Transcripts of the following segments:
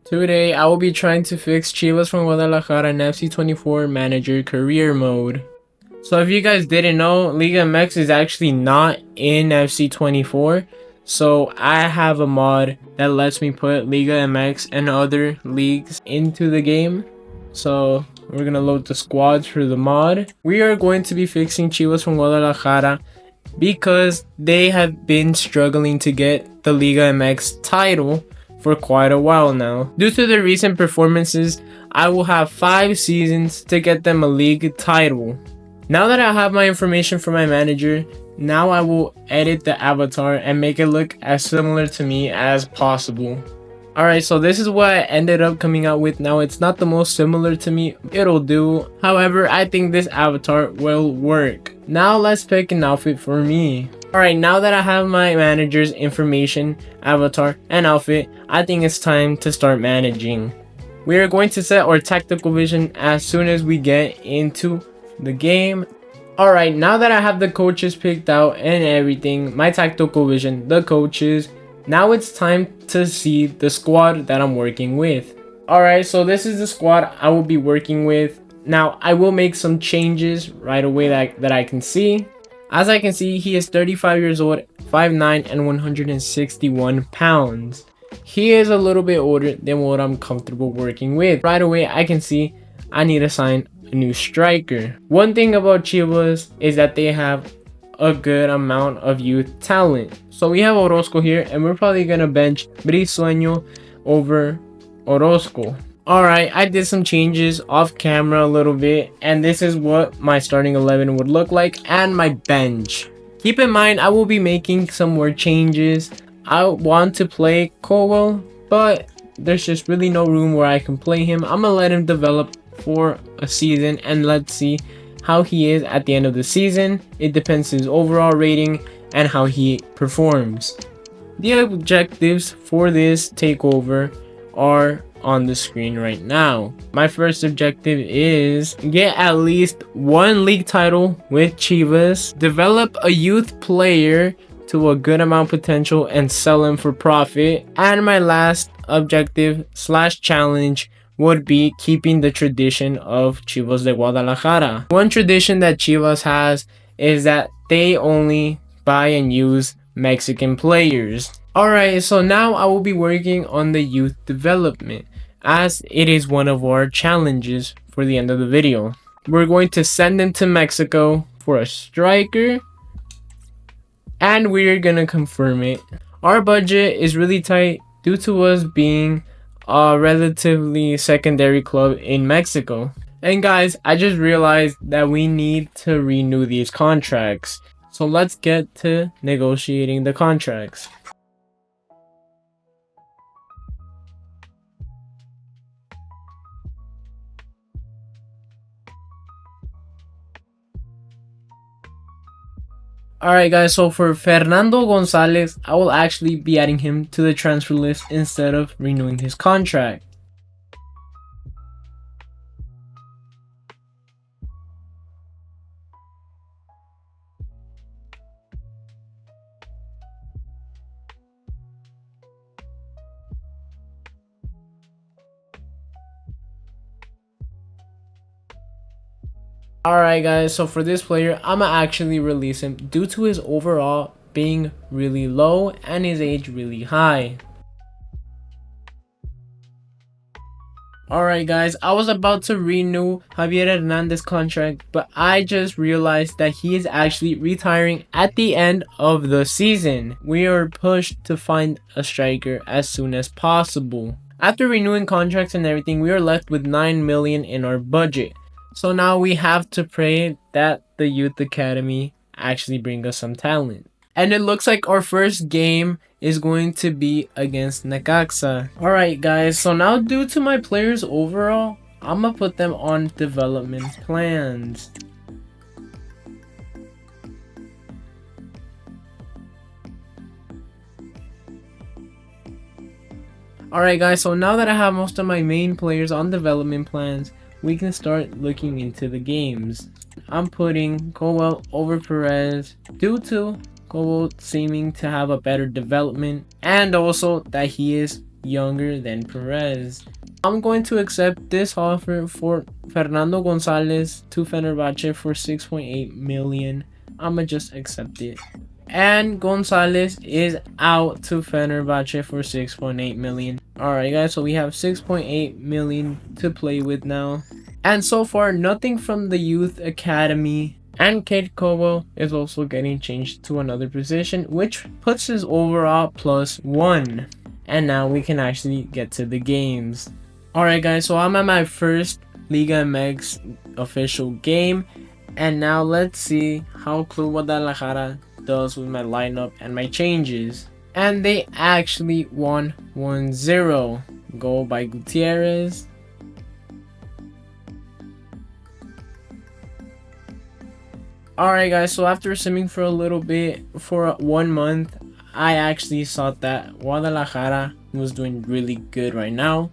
Today, I will be trying to fix Chivas from Guadalajara in FC24 Manager Career Mode. So if you guys didn't know, Liga MX is actually not in FC24. So I have a mod that lets me put Liga MX and other leagues into the game. So we're gonna load the squads for the mod. We are going to be fixing Chivas from Guadalajara because they have been struggling to get the Liga MX title for quite a while now. Due to their recent performances, I will have 5 seasons to get them a league title. Now that I have my information from my manager, now I will edit the avatar and make it look as similar to me as possible. Alright, so this is what I ended up coming out with. Now it's not the most similar to me, it'll do. However, I think this avatar will work. Now let's pick an outfit for me. Alright, now that I have my manager's information, avatar, and outfit, I think it's time to start managing. We are going to set our tactical vision as soon as we get into the game. Alright, now that I have the coaches picked out and everything, my tactical vision, the coaches, now it's time to see the squad that I'm working with. Alright, so this is the squad I will be working with. Now, I will make some changes right away that I can see. As I can see, he is 35 years old, 5'9", and 161 pounds. He is a little bit older than what I'm comfortable working with. Right away, I can see I need to sign a new striker. One thing about Chivas is that they have a good amount of youth talent. So we have Orozco here, and we're probably gonna bench Briseño over Orozco. Alright, I did some changes off camera a little bit, and this is what my starting 11 would look like and my bench. Keep in mind, I will be making some more changes. I want to play Cowell, but there's just really no room where I can play him. I'm gonna let him develop for a season, and let's see how he is at the end of the season. It depends his overall rating and how he performs. The objectives for this takeover are on the screen right now. My first objective is get at least 1 league title with Chivas, develop a youth player to a good amount of potential and sell him for profit, and my last objective / challenge would be keeping the tradition of Chivas de Guadalajara. One tradition that Chivas has is that they only buy and use Mexican players. Alright, so now I will be working on the youth development, as it is one of our challenges for the end of the video. We're going to send them to Mexico for a striker, and we're gonna confirm it. Our budget is really tight due to us being a relatively secondary club in Mexico. And guys, I just realized that we need to renew these contracts. So let's get to negotiating the contracts. Alright guys, so for Fernando Gonzalez, I will actually be adding him to the transfer list instead of renewing his contract. Alright guys, so for this player, I'ma actually release him due to his overall being really low and his age really high. Alright guys, I was about to renew Javier Hernandez's contract, but I just realized that he is actually retiring at the end of the season. We are pushed to find a striker as soon as possible. After renewing contracts and everything, we are left with 9 million in our budget. So now we have to pray that the youth academy actually bring us some talent. And it looks like our first game is going to be against Necaxa. Alright guys, so now due to my players overall, I'm gonna put them on development plans. Alright guys, so now that I have most of my main players on development plans, we can start looking into the games. I'm putting Cowell over Perez due to Cowell seeming to have a better development, and also that he is younger than Perez. I'm going to accept this offer for Fernando Gonzalez to Fenerbahce for 6.8 million. I'ma just accept it. And Gonzalez is out to Fenerbahce for 6.8 million. Alright guys, so we have 6.8 million to play with now. And so far, nothing from the youth academy. And Kate Kobo is also getting changed to another position, which puts his overall +1. And now we can actually get to the games. Alright guys, so I'm at my first Liga MX official game. And now let's see how Club Guadalajara does with my lineup and my changes. And they actually won 1-0. Goal by Gutierrez. Alright guys, so after simming for a little bit, for 1 month, I actually saw that Guadalajara was doing really good right now.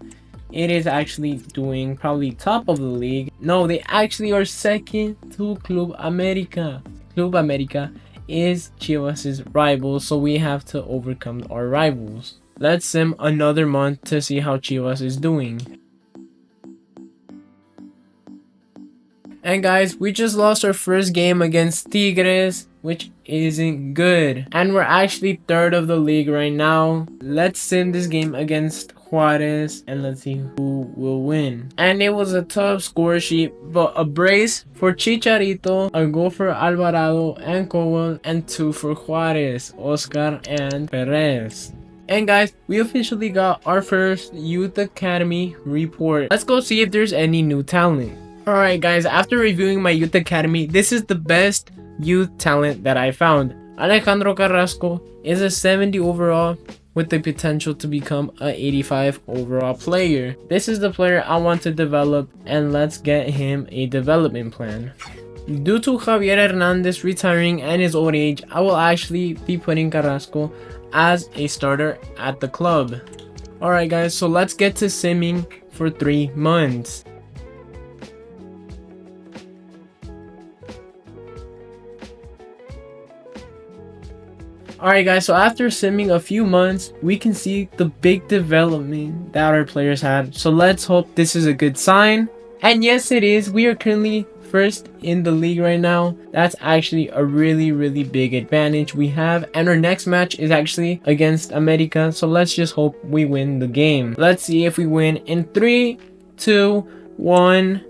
It is actually doing probably top of the league. No, they actually are second to Club America. Club America is Chivas' rival, so we have to overcome our rivals. Let's sim another month to see how Chivas is doing. And guys, we just lost our first game against Tigres, which isn't good. And we're actually third of the league right now. Let's sim this game against Juarez and let's see who will win. And it was a tough score sheet, but a brace for Chicharito, a goal for Alvarado and Cowell, and 2 for Juarez, Oscar and Perez. And guys, we officially got our first Youth Academy report. Let's go see if there's any new talent. Alright guys, after reviewing my Youth Academy, this is the best youth talent that I found. Alejandro Carrasco is a 70 overall with the potential to become a 85 overall player. This is the player I want to develop, and let's get him a development plan. Due to Javier Hernandez retiring and his old age, I will actually be putting Carrasco as a starter at the club. Alright guys, so let's get to simming for 3 months. Alright guys, so after simming a few months, we can see the big development that our players had. So let's hope this is a good sign. And yes, it is. We are currently first in the league right now. That's actually a really big advantage we have. And our next match is actually against America. So let's just hope we win the game. Let's see if we win in 3, 2, 1.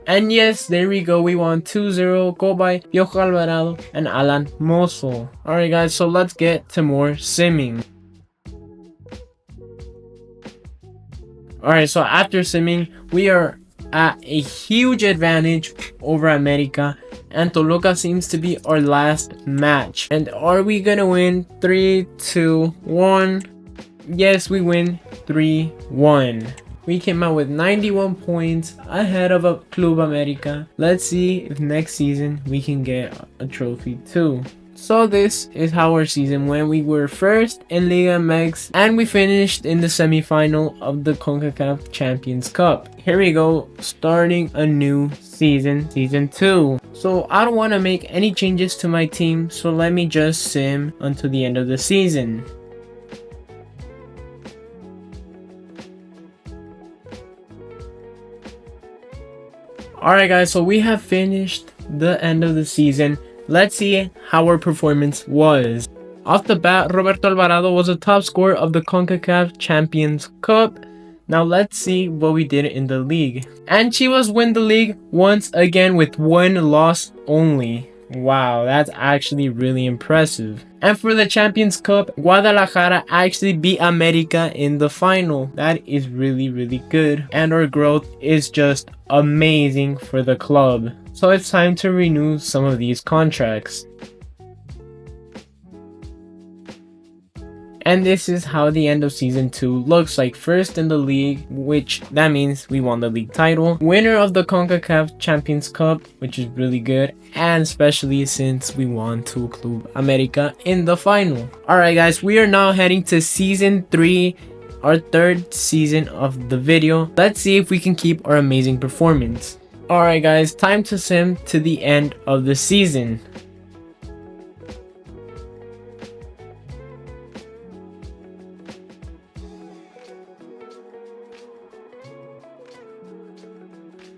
And yes, there we go. We won 2-0. Goal by Piojo Alvarado and Alan Mozo. Alright guys, so let's get to more simming. Alright, so after simming, we are at a huge advantage over America. And Toluca seems to be our last match. And are we gonna win? 3, 2, 1. Yes, we win 3-1. We came out with 91 points ahead of a Club America. Let's see if next season we can get a trophy too. So this is how our season went. We were first in Liga MX and we finished in the semi-final of the CONCACAF Champions Cup. Here we go, starting a new season, season 2. So I don't want to make any changes to my team, so let me just sim until the end of the season. Alright guys, so we have finished the end of the season. Let's see how our performance was. Off the bat, Roberto Alvarado was the top scorer of the CONCACAF Champions Cup. Now let's see what we did in the league. And Chivas win the league once again with 1 loss only. Wow, that's actually really impressive. And for the Champions Cup, Guadalajara actually beat America in the final. That is really good. And our growth is just amazing for the club. So it's time to renew some of these contracts. And this is how the end of season 2 looks like. First in the league, which that means we won the league title. Winner of the CONCACAF Champions Cup, which is really good. And especially since we won to Club America in the final. Alright guys, we are now heading to season 3, our 3rd season of the video. Let's see if we can keep our amazing performance. Alright guys, time to sim to the end of the season.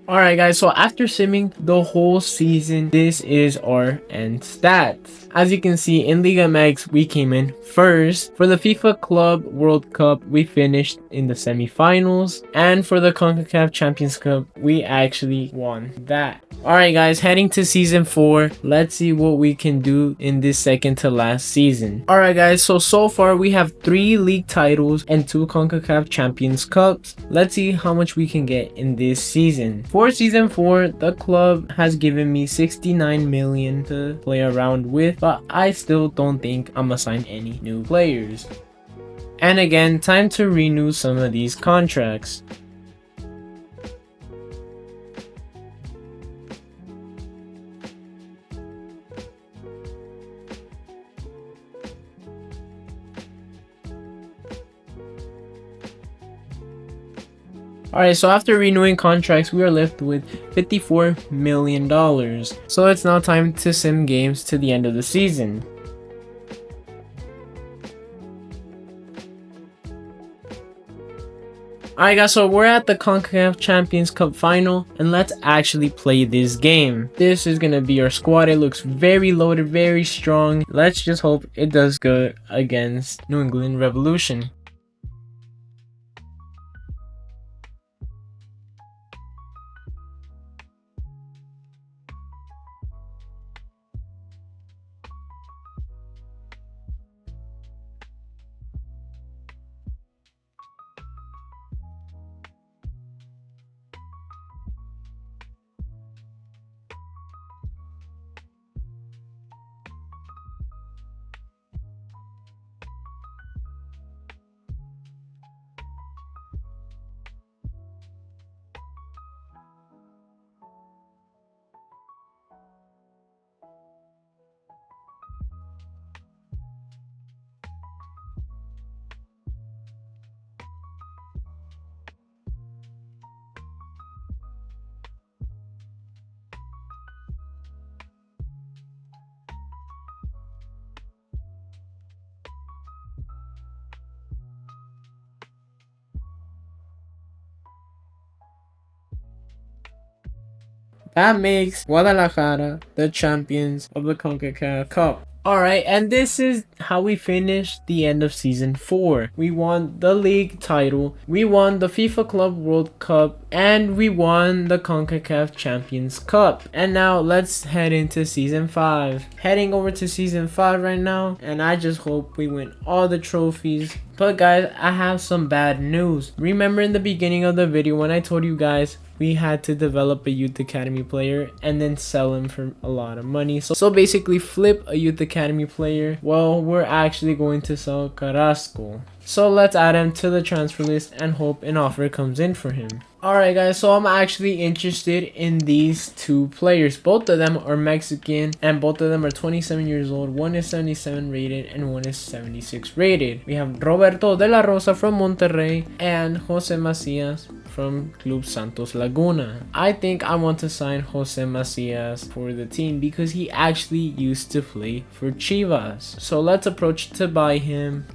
Alright guys, so after simming the whole season, this is our end stats. As you can see, in Liga MX, we came in first. For the FIFA Club World Cup, we finished in the semifinals. And for the CONCACAF Champions Cup, we actually won that. Alright guys, heading to season 4, let's see what we can do in this second to last season. Alright guys, so far we have 3 league titles and 2 CONCACAF Champions Cups. Let's see how much we can get in this season. For season 4, the club has given me 69 million to play around with, but I still don't think I'm gonna sign any new players. And again, time to renew some of these contracts. Alright, so after renewing contracts, we are left with $54 million. So it's now time to sim games to the end of the season. Alright guys, so we're at the CONCACAF Champions Cup final, and let's actually play this game. This is gonna be our squad. It looks very loaded, very strong. Let's just hope it does good against New England Revolution. That makes Guadalajara the champions of the CONCACAF Cup. Alright, and this is how we finished the end of season 4. We won the league title, we won the FIFA Club World Cup, and we won the CONCACAF Champions Cup. And now let's head into season 5. Heading over to season 5 right now, and I just hope we win all the trophies. But guys, I have some bad news. Remember in the beginning of the video when I told you guys we had to develop a youth academy player and then sell him for a lot of money. So basically flip a youth academy player. Well, we're actually going to sell Carrasco. So let's add him to the transfer list and hope an offer comes in for him. Alright guys, so I'm actually interested in these 2 players. Both of them are Mexican and both of them are 27 years old. One is 77 rated and one is 76 rated. We have Roberto de la Rosa from Monterrey and Jose Macias from Club Santos Laguna. I think I want to sign Jose Macias for the team because he actually used to play for Chivas. So let's approach to buy him.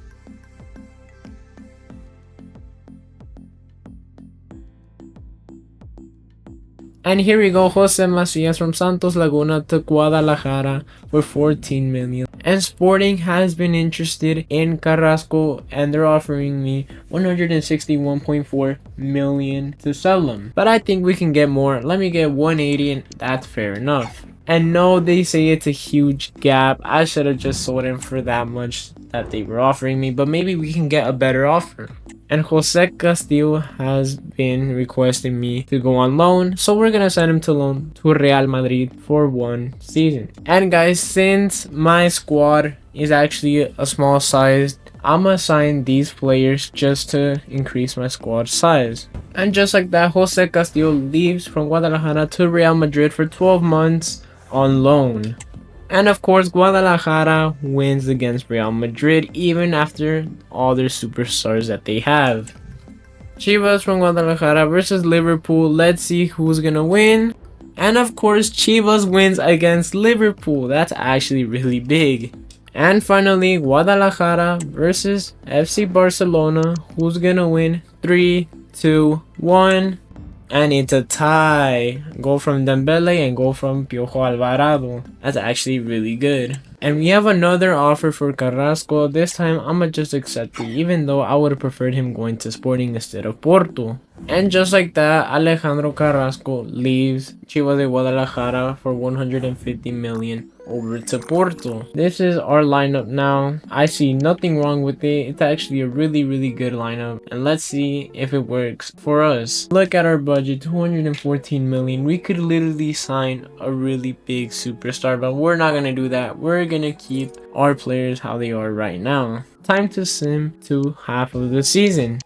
And here we go, Jose Macias from Santos Laguna to Guadalajara for 14 million. And Sporting has been interested in Carrasco and they're offering me 161.4 million to sell them. But I think we can get more. Let me get 180 and that's fair enough. And no, they say it's a huge gap. I should have just sold him for that much that they were offering me, but maybe we can get a better offer. And Jose Castillo has been requesting me to go on loan, so we're gonna send him to loan to Real Madrid for 1 season. And guys, since my squad is actually a small size, I'm gonna sign these players just to increase my squad size. And just like that, Jose Castillo leaves from Guadalajara to Real Madrid for 12 months on loan. And of course, Guadalajara wins against Real Madrid even after all their superstars that they have. Chivas from Guadalajara versus Liverpool. Let's see who's gonna win. And of course, Chivas wins against Liverpool. That's actually really big. And finally, Guadalajara versus FC Barcelona. Who's gonna win? 3, 2, 1. And it's a tie. Goal from Dembele and goal from Piojo Alvarado. That's actually really good. And we have another offer for Carrasco. This time, I'ma just accept it, even though I would have preferred him going to Sporting instead of Porto. And just like that, Alejandro Carrasco leaves Chivas de Guadalajara for 150 million over to Porto. This is our lineup now. I see nothing wrong with it. It's actually a really good lineup, and let's see if it works for us. Look at our budget, 214 million. We could literally sign a really big superstar, but we're not gonna do that. We're gonna keep our players how they are right now. Time to sim to half of the season.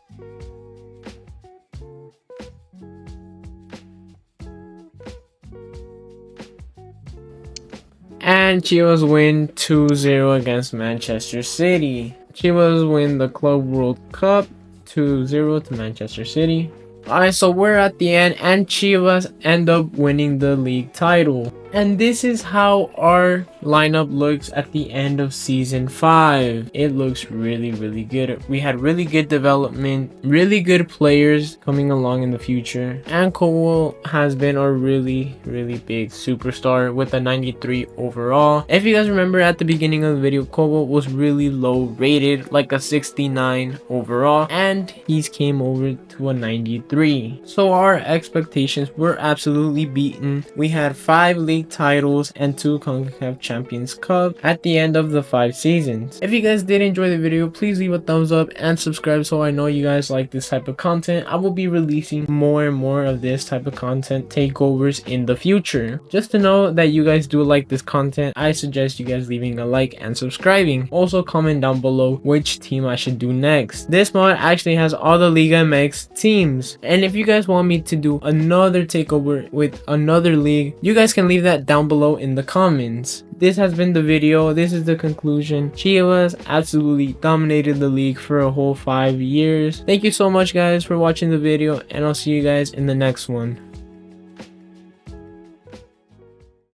And Chivas win 2-0 against Manchester City. Chivas win the Club World Cup 2-0 to Manchester City. Alright, so we're at the end, and Chivas end up winning the league title. And this is how our lineup looks at the end of season 5. It looks really good. We had really good development, really good players coming along in the future. And Cole has been a really big superstar with a 93 overall. If you guys remember at the beginning of the video, Cole was really low rated, like a 69 overall, and he's came over to a 93. So our expectations were absolutely beaten. We had 5 league titles and 2 CONCACAF Champions Cup at the end of the 5 seasons. If you guys did enjoy the video, please leave a thumbs up and subscribe so I know you guys like this type of content. I will be releasing more and more of this type of content takeovers in the future. Just to know that you guys do like this content, I suggest you guys leaving a like and subscribing. Also comment down below which team I should do next. This mod actually has all the Liga MX teams, and if you guys want me to do another takeover with another league, you guys can leave that down below in the comments. This has been the video. This is the conclusion. Chivas absolutely dominated the league for a whole 5 years. Thank you so much guys for watching the video, and I'll see you guys in the next one.